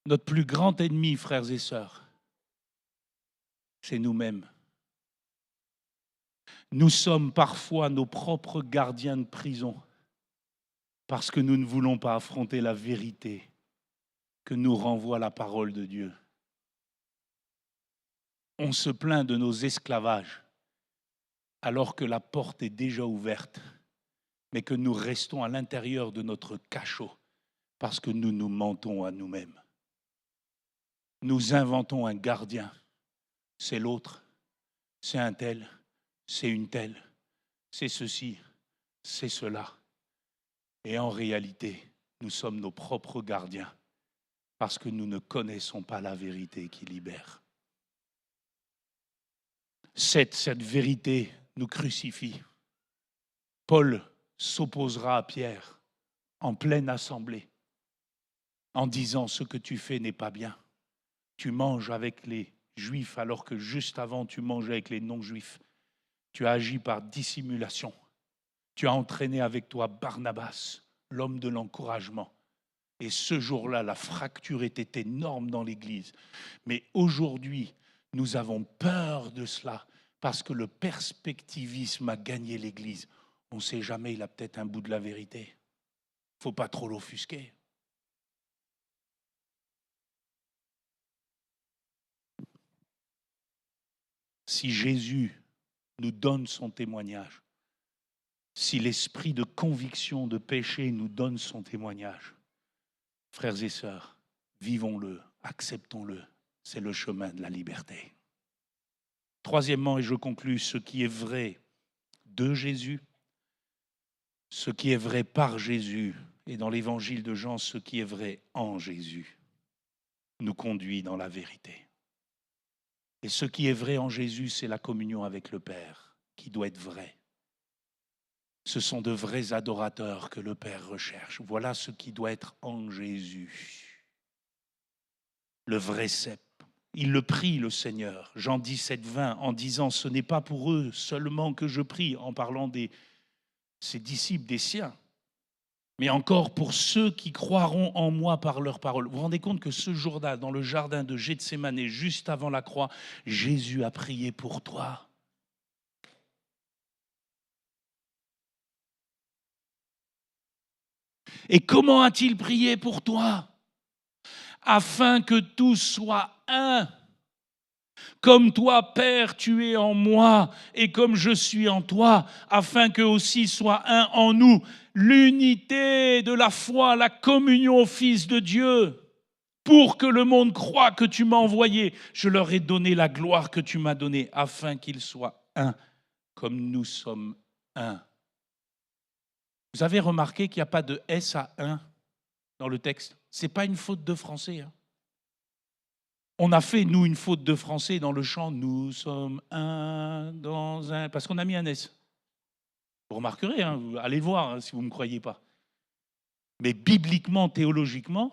S1: Notre plus grand ennemi, frères et sœurs, c'est nous-mêmes. Nous sommes parfois nos propres gardiens de prison parce que nous ne voulons pas affronter la vérité que nous renvoie la parole de Dieu. On se plaint de nos esclavages alors que la porte est déjà ouverte, mais que nous restons à l'intérieur de notre cachot parce que nous nous mentons à nous-mêmes. Nous inventons un gardien, c'est l'autre, c'est un tel, c'est une telle, c'est ceci, c'est cela. Et en réalité, nous sommes nos propres gardiens parce que nous ne connaissons pas la vérité qui libère. Cette vérité nous crucifie. Paul s'opposera à Pierre en pleine assemblée en disant « ce que tu fais n'est pas bien. Tu manges avec les Juifs alors que juste avant tu mangeais avec les non-Juifs. Tu as agi par dissimulation. Tu as entraîné avec toi Barnabas, l'homme de l'encouragement. Et ce jour-là, la fracture était énorme dans l'Église. Mais aujourd'hui, nous avons peur de cela parce que le perspectivisme a gagné l'Église. On ne sait jamais, il a peut-être un bout de la vérité. Il ne faut pas trop l'offusquer. Si Jésus nous donne son témoignage, si l'esprit de conviction, de péché nous donne son témoignage, frères et sœurs, vivons-le, acceptons-le. C'est le chemin de la liberté. Troisièmement, et je conclus, ce qui est vrai de Jésus, ce qui est vrai par Jésus, et dans l'évangile de Jean, ce qui est vrai en Jésus, nous conduit dans la vérité. Et ce qui est vrai en Jésus, c'est la communion avec le Père, qui doit être vraie. Ce sont de vrais adorateurs que le Père recherche. Voilà ce qui doit être en Jésus. Le vrai cep. Il le prie, le Seigneur, Jean 17, 20, en disant « Ce n'est pas pour eux seulement que je prie », en parlant de ses disciples, des siens, mais encore pour ceux qui croiront en moi par leur parole. Vous vous rendez compte que ce jour-là, dans le jardin de Gethsémane, juste avant la croix, Jésus a prié pour toi. Et comment a-t-il prié pour toi ? Afin que tous soient un. Comme toi, Père, tu es en moi, et comme je suis en toi, afin qu'eux aussi soient un en nous. L'unité de la foi, la communion au Fils de Dieu, pour que le monde croie que tu m'as envoyé. Je leur ai donné la gloire que tu m'as donnée, afin qu'ils soient un, comme nous sommes un. Vous avez remarqué qu'il n'y a pas de S à un dans le texte ? Ce n'est pas une faute de français, hein. On a fait, nous, une faute de français dans le chant « Nous sommes un dans un », parce qu'on a mis un S. Vous remarquerez, hein, allez voir hein, si vous ne me croyez pas. Mais bibliquement, théologiquement,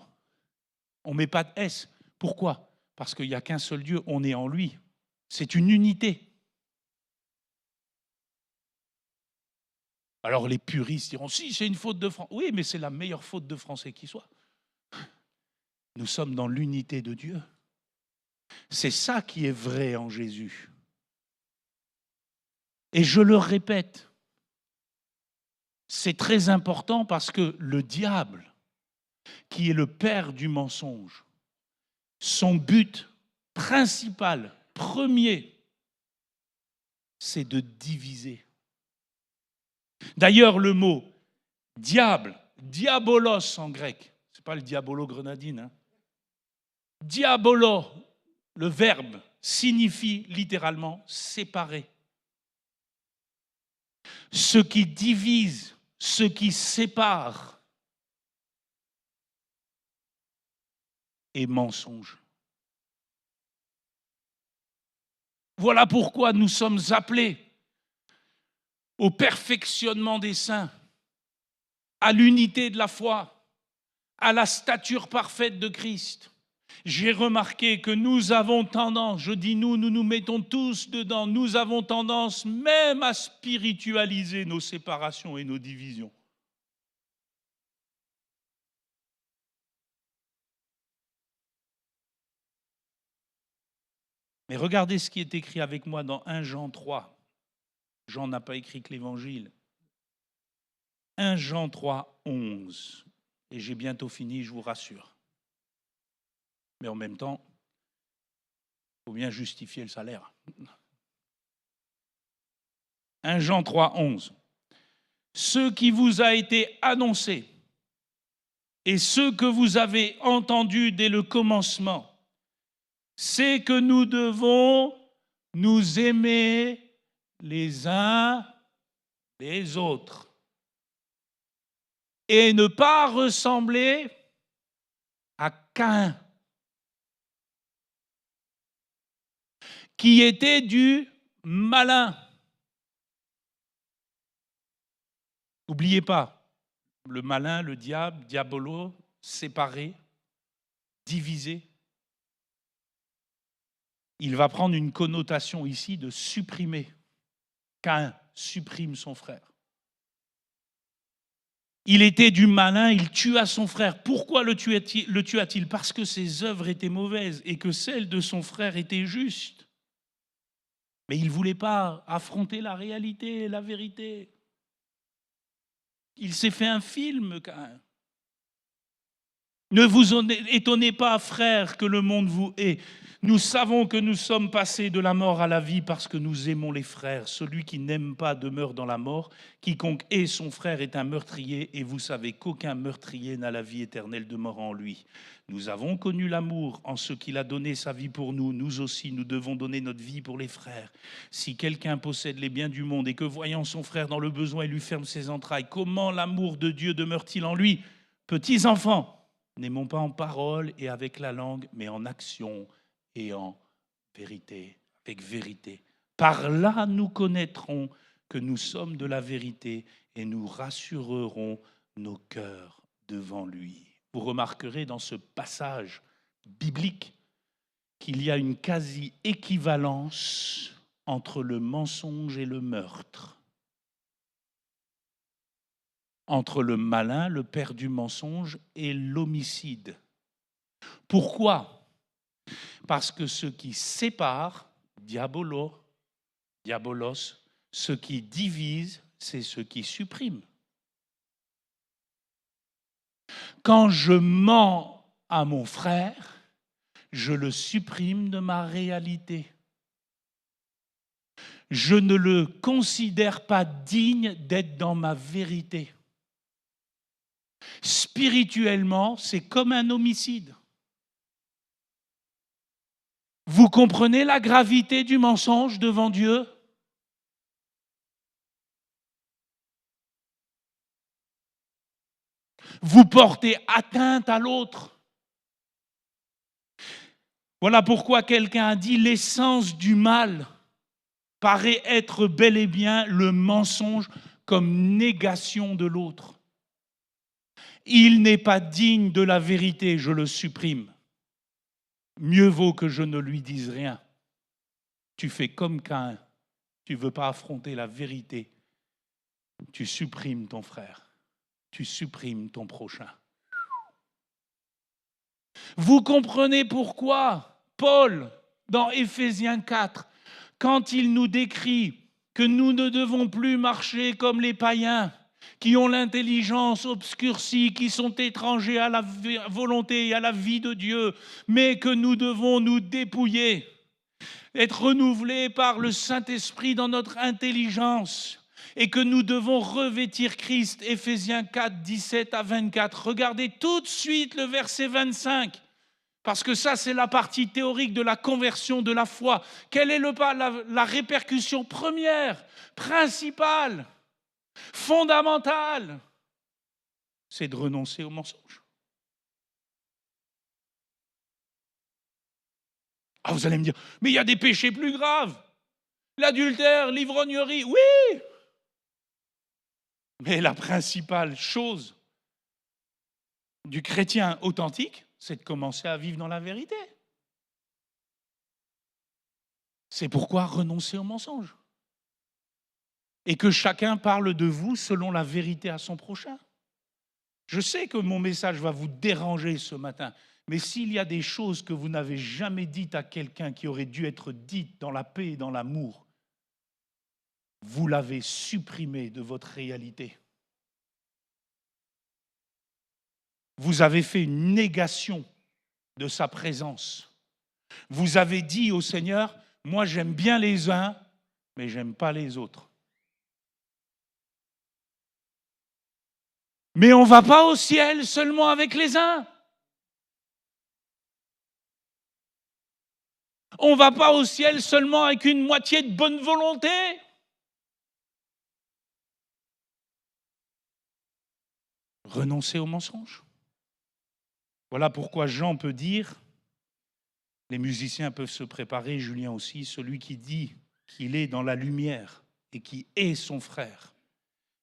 S1: on ne met pas de S. Pourquoi ? Parce qu'il n'y a qu'un seul Dieu, on est en lui. C'est une unité. Alors les puristes diront « Si, c'est une faute de français ». Oui, mais c'est la meilleure faute de français qui soit. Nous sommes dans l'unité de Dieu. C'est ça qui est vrai en Jésus. Et je le répète, c'est très important parce que le diable, qui est le père du mensonge, son but principal, premier, c'est de diviser. D'ailleurs, le mot diable, diabolos en grec, ce n'est pas le diabolo grenadine, hein. Diabolo, le verbe, signifie littéralement séparer. Ce qui divise, ce qui sépare est mensonge. Voilà pourquoi nous sommes appelés au perfectionnement des saints, à l'unité de la foi, à la stature parfaite de Christ. J'ai remarqué que nous avons tendance, je dis nous nous mettons tous dedans, nous avons tendance même à spiritualiser nos séparations et nos divisions. Mais regardez ce qui est écrit avec moi dans 1 Jean 3. Jean n'a pas écrit que l'Évangile. 1 Jean 3, 11. Et j'ai bientôt fini, je vous rassure. Mais en même temps, il faut bien justifier le salaire. 1 Jean 3, 11. Ce qui vous a été annoncé et ce que vous avez entendu dès le commencement, c'est que nous devons nous aimer les uns les autres et ne pas ressembler à Caïn, qui était du malin. N'oubliez pas, le malin, le diable, diabolo, séparé, divisé. Il va prendre une connotation ici de supprimer. Caïn supprime son frère. Il était du malin, il tua son frère. Pourquoi le tua-t-il? Parce que ses œuvres étaient mauvaises et que celles de son frère étaient justes. Mais il ne voulait pas affronter la réalité, la vérité. Il s'est fait un film, Caïn. Ne vous étonnez pas, frères, que le monde vous hait. Nous savons que nous sommes passés de la mort à la vie parce que nous aimons les frères. Celui qui n'aime pas demeure dans la mort. Quiconque hait son frère est un meurtrier, et vous savez qu'aucun meurtrier n'a la vie éternelle demeurant en lui. Nous avons connu l'amour en ce qu'il a donné sa vie pour nous. Nous aussi, nous devons donner notre vie pour les frères. Si quelqu'un possède les biens du monde et que, voyant son frère dans le besoin, il lui ferme ses entrailles, comment l'amour de Dieu demeure-t-il en lui? Petits enfants, n'aimons pas en parole et avec la langue, mais en action et en vérité, avec vérité. Par là, nous connaîtrons que nous sommes de la vérité et nous rassurerons nos cœurs devant lui. Vous remarquerez dans ce passage biblique qu'il y a une quasi-équivalence entre le mensonge et le meurtre, entre le malin, le père du mensonge, et l'homicide. Pourquoi ? Parce que ce qui sépare, diabolos, ce qui divise, c'est ce qui supprime. Quand je mens à mon frère, je le supprime de ma réalité. Je ne le considère pas digne d'être dans ma vérité. Spirituellement, c'est comme un homicide. Vous comprenez la gravité du mensonge devant Dieu? Vous portez atteinte à l'autre. Voilà pourquoi quelqu'un a dit l'essence du mal paraît être bel et bien le mensonge comme négation de l'autre. Il n'est pas digne de la vérité, je le supprime. Mieux vaut que je ne lui dise rien. Tu fais comme Caïn, tu ne veux pas affronter la vérité. Tu supprimes ton frère, tu supprimes ton prochain. Vous comprenez pourquoi Paul, dans Éphésiens 4, quand il nous décrit que nous ne devons plus marcher comme les païens, qui ont l'intelligence obscurcie, qui sont étrangers à la volonté et à la vie de Dieu, mais que nous devons nous dépouiller, être renouvelés par le Saint-Esprit dans notre intelligence, et que nous devons revêtir Christ, Éphésiens 4, 17 à 24. Regardez tout de suite le verset 25. Parce que ça, c'est la partie théorique de la conversion de la foi. Quelle est la répercussion première, principale, fondamentale? C'est de renoncer au mensonge. Ah, vous allez me dire, mais il y a des péchés plus graves. L'adultère, l'ivrognerie, oui. Mais la principale chose du chrétien authentique, c'est de commencer à vivre dans la vérité. C'est pourquoi renoncer au mensonge. Et que chacun parle de vous selon la vérité à son prochain. Je sais que mon message va vous déranger ce matin, mais s'il y a des choses que vous n'avez jamais dites à quelqu'un qui aurait dû être dites dans la paix et dans l'amour, vous l'avez supprimé de votre réalité. Vous avez fait une négation de sa présence. Vous avez dit au Seigneur, moi j'aime bien les uns, mais j'aime pas les autres. Mais on ne va pas au ciel seulement avec les uns. On ne va pas au ciel seulement avec une moitié de bonne volonté. Renoncer au mensonge. Voilà pourquoi Jean peut dire, les musiciens peuvent se préparer, Julien aussi, celui qui dit qu'il est dans la lumière et qui est son frère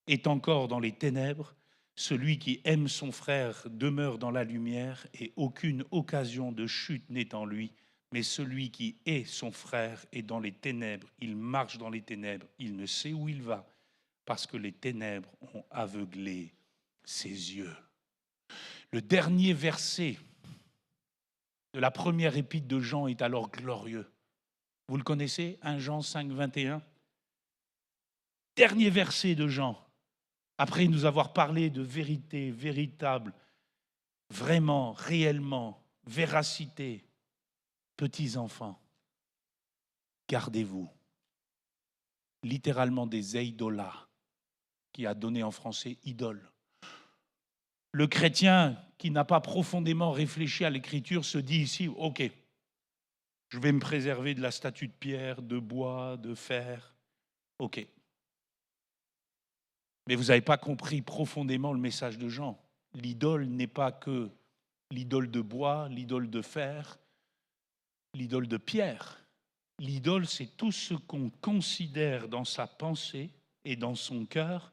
S1: est encore dans les ténèbres. Celui qui aime son frère demeure dans la lumière et aucune occasion de chute n'est en lui. Mais celui qui est son frère est dans les ténèbres. Il marche dans les ténèbres. Il ne sait où il va parce que les ténèbres ont aveuglé ses yeux. Le dernier verset de la première épître de Jean est alors glorieux. Vous le connaissez, 1 Jean 5, 21. Dernier verset de Jean. Après nous avoir parlé de vérité, véritable, vraiment, réellement, véracité, petits enfants, gardez-vous, littéralement des eidolas, qui a donné en français idole. Le chrétien qui n'a pas profondément réfléchi à l'écriture se dit ici, ok, je vais me préserver de la statue de pierre, de bois, de fer, ok. Mais vous n'avez pas compris profondément le message de Jean. L'idole n'est pas que l'idole de bois, l'idole de fer, l'idole de pierre. L'idole, c'est tout ce qu'on considère dans sa pensée et dans son cœur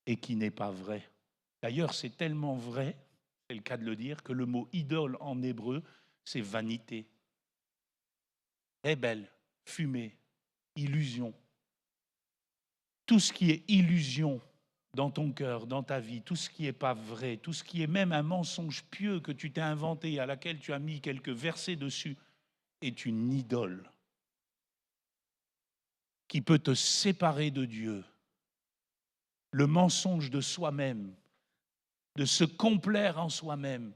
S1: et qui n'est pas vrai. D'ailleurs, c'est tellement vrai, c'est le cas de le dire, que le mot idole en hébreu, c'est vanité. Ébel, fumée, illusion. Tout ce qui est illusion dans ton cœur, dans ta vie, tout ce qui n'est pas vrai, tout ce qui est même un mensonge pieux que tu t'es inventé, à laquelle tu as mis quelques versets dessus, est une idole qui peut te séparer de Dieu. Le mensonge de soi-même, de se complaire en soi-même,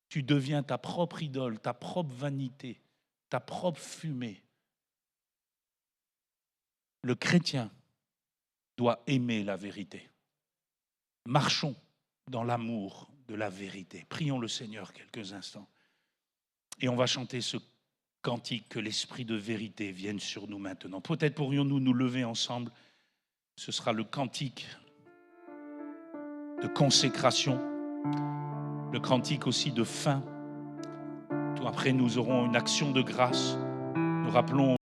S1: tu deviens ta propre idole, ta propre vanité, ta propre fumée. Le chrétien doit aimer la vérité. Marchons dans l'amour de la vérité. Prions le Seigneur quelques instants. Et on va chanter ce cantique, que l'esprit de vérité vienne sur nous maintenant. Peut-être pourrions-nous nous lever ensemble. Ce sera le cantique de consécration, le cantique aussi de fin. Tout après, nous aurons une action de grâce. Nous rappelons